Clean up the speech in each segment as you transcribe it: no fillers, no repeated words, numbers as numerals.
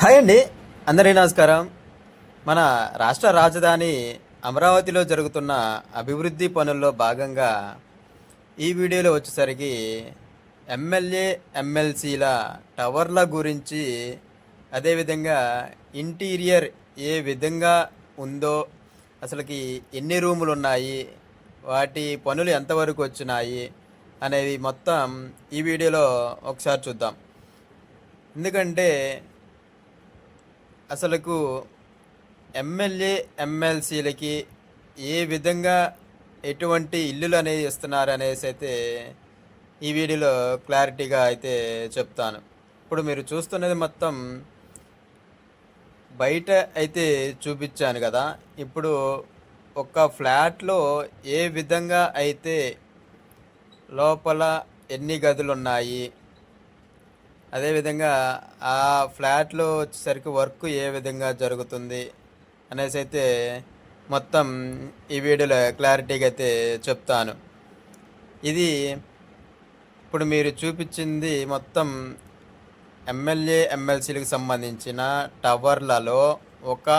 Hi అండి. అందరికీ నమస్కారం. మన రాష్ట్ర రాజధాని అమరావతిలో జరుగుతున్న అభివృద్ధి పనుల్లో భాగంగా ఈ వీడియోలో వచ్చేసరికి ఎమ్మెల్యే, ఎమ్మెల్సీల టవర్ల గురించి, అదేవిధంగా ఇంటీరియర్ ఏ విధంగా ఉందో, అసలుకి ఎన్ని రూములు ఉన్నాయి, వాటి పనులు ఎంతవరకు వచ్చినాయి అనేవి మొత్తం ఈ వీడియోలో ఒకసారి చూద్దాం. ఎందుకంటే అసలుకు ఎమ్మెల్యే ఎమ్మెల్సీలకి ఏ విధంగా ఎటువంటి ఇల్లులు అనేది ఇస్తున్నారు అనేసి అయితే ఈ వీడియోలో క్లారిటీగా అయితే చెప్తాను. ఇప్పుడు మీరు చూస్తున్నది మొత్తం బయట అయితే చూపించాను కదా. ఇప్పుడు ఒక ఫ్లాట్లో ఏ విధంగా అయితే లోపల ఎన్ని గదులు ఉన్నాయి, అదేవిధంగా ఆ ఫ్లాట్లో వచ్చేసరికి వర్క్ ఏ విధంగా జరుగుతుంది అనేసి అయితే మొత్తం ఈ వీడియోలో క్లారిటీగా అయితే చెప్తాను. ఇది ఇప్పుడు మీరు చూపించింది మొత్తం ఎమ్మెల్యే ఎమ్మెల్సీలకు సంబంధించిన టవర్లలో ఒక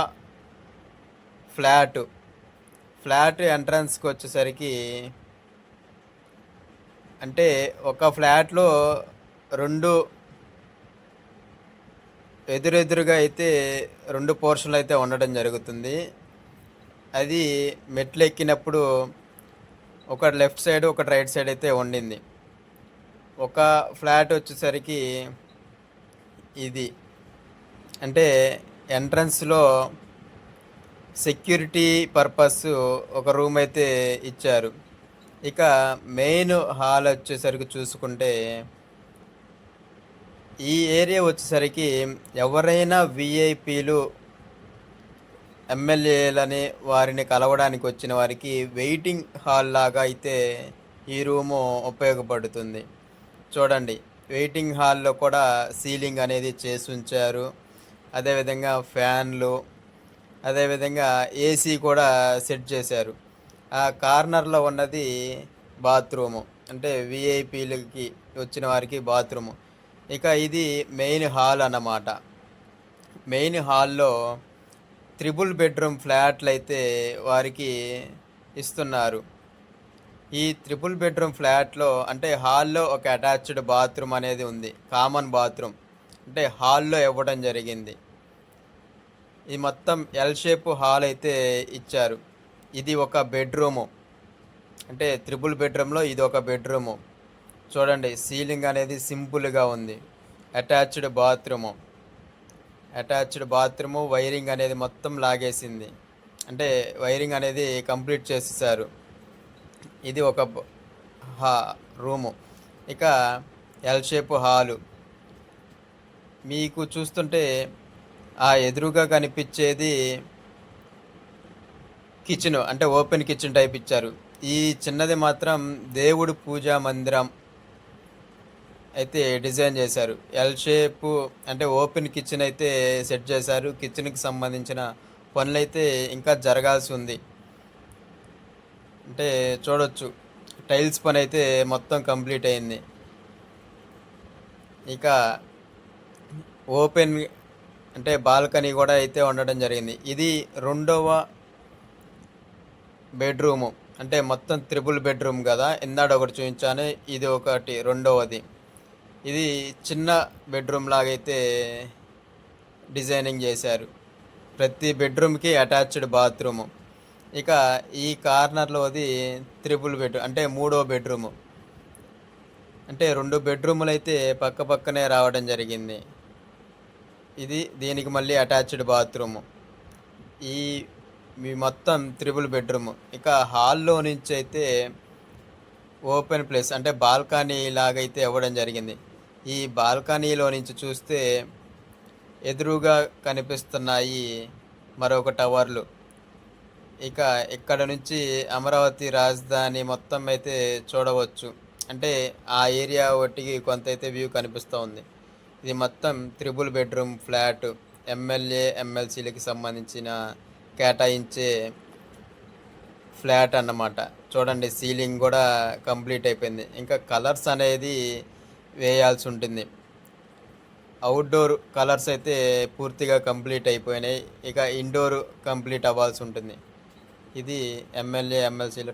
ఫ్లాట్ ఎంట్రన్స్కి వచ్చేసరికి, అంటే ఒక ఫ్లాట్లో రెండు ఎదురెదురుగా అయితే రెండు పోర్షన్లు అయితే ఉండడం జరుగుతుంది. అది మెట్లు ఎక్కినప్పుడు ఒకటి లెఫ్ట్ సైడ్ ఒకటి రైట్ సైడ్ అయితే ఉండింది. ఒక ఫ్లాట్ వచ్చేసరికి ఇది, అంటే ఎంట్రన్స్లో సెక్యూరిటీ పర్పస్ ఒక రూమ్ అయితే ఇచ్చారు. ఇక మెయిన్ హాల్ వచ్చేసరికి చూసుకుంటే, ఈ ఏరియా వచ్చేసరికి ఎవరైనా విఐపీలు ఎమ్మెల్యేలని వారిని కలవడానికి వచ్చిన వారికి వెయిటింగ్ హాల్ లాగా అయితే ఈ రూము ఉపయోగపడుతుంది. చూడండి, వెయిటింగ్ హాల్లో కూడా సీలింగ్ అనేది చేసి ఉంచారు. అదేవిధంగా ఫ్యాన్లు, అదేవిధంగా ఏసీ కూడా సెట్ చేశారు. ఆ కార్నర్లో ఉన్నది బాత్రూము, అంటే విఐపీలకి వచ్చిన వారికి బాత్రూము. ఇక ఇది మెయిన్ హాల్ అన్నమాట. మెయిన్ హాల్లో త్రిబుల్ బెడ్రూమ్ ఫ్లాట్లు అయితే వారికి ఇస్తున్నారు. ఈ త్రిబుల్ బెడ్రూమ్ ఫ్లాట్లో, అంటే హాల్లో ఒక అటాచ్డ్ బాత్రూమ్ అనేది ఉంది, కామన్ బాత్రూమ్, అంటే హాల్లో ఇవ్వడం జరిగింది. ఇది మొత్తం ఎల్ షేప్ హాల్ అయితే ఇచ్చారు. ఇది ఒక బెడ్రూము, అంటే త్రిబుల్ బెడ్రూమ్లో ఇది ఒక బెడ్రూము. చూడండి, సీలింగ్ అనేది సింపుల్గా ఉంది. అటాచ్డ్ బాత్రూము వైరింగ్ అనేది మొత్తం లాగేసింది, అంటే వైరింగ్ అనేది కంప్లీట్ చేసేసారు. ఇది ఒక రూము. ఇక ఎల్ షేప్ హాలు మీకు చూస్తుంటే ఆ ఎదురుగా కనిపించేది కిచెన్, అంటే ఓపెన్ కిచెన్ టైప్ ఇచ్చారు. ఈ చిన్నది మాత్రం దేవుడు పూజా మందిరం అయితే డిజైన్ చేశారు. ఎల్ షేపు, అంటే ఓపెన్ కిచెన్ అయితే సెట్ చేశారు. కిచెన్కి సంబంధించిన పనులైతే ఇంకా జరగాల్సి ఉంది. అంటే చూడొచ్చు, టైల్స్ పని అయితే మొత్తం కంప్లీట్ అయింది. ఇక ఓపెన్, అంటే బాల్కనీ కూడా అయితే ఉండడం జరిగింది. ఇది రెండవ బెడ్రూము, అంటే మొత్తం త్రిబుల్ బెడ్రూమ్ కదా, ఇందాడ ఒకటి చూపించాను, ఇది ఒకటి రెండవది. ఇది చిన్న బెడ్రూమ్ లాగైతే డిజైనింగ్ చేశారు. ప్రతి బెడ్రూమ్కి అటాచ్డ్ బాత్రూము. ఇక ఈ కార్నర్లోది త్రిబుల్ బెడ్రూమ్, అంటే మూడో బెడ్రూము, అంటే రెండు బెడ్రూములు అయితే పక్క పక్కనే రావడం జరిగింది. ఇది దీనికి మళ్ళీ అటాచ్డ్ బాత్రూము. ఈ మీ మొత్తం త్రిబుల్ బెడ్రూము. ఇక హాల్లో నుంచి అయితే ఓపెన్ ప్లేస్, అంటే బాల్కనీ లాగైతే ఇవ్వడం జరిగింది. ఈ బాల్కనీలో నుంచి చూస్తే ఎదురుగా కనిపిస్తున్నాయి మరొక టవర్లు. ఇక ఇక్కడ నుంచి అమరావతి రాజధాని మొత్తం అయితే చూడవచ్చు. అంటే ఆ ఏరియా ఒట్టికి కొంత అయితే వ్యూ కనిపిస్తూ ఉంది. ఇది మొత్తం త్రిబుల్ బెడ్రూమ్ ఫ్లాట్, ఎమ్మెల్యే ఎమ్మెల్సీలకి సంబంధించిన కేటాయించే ఫ్లాట్ అన్నమాట. చూడండి, సీలింగ్ కూడా కంప్లీట్ అయిపోయింది. ఇంకా కలర్స్ అనేది వేయాల్సి ఉంటుంది. అవుట్‌డోర్ కలర్స్ అయితే పూర్తిగా కంప్లీట్ అయిపోయినాయి. ఇక ఇండోర్ కంప్లీట్ అవ్వాల్సి ఉంటుంది. ఇది ఎమ్మెల్యే, ఎమ్మెల్సీల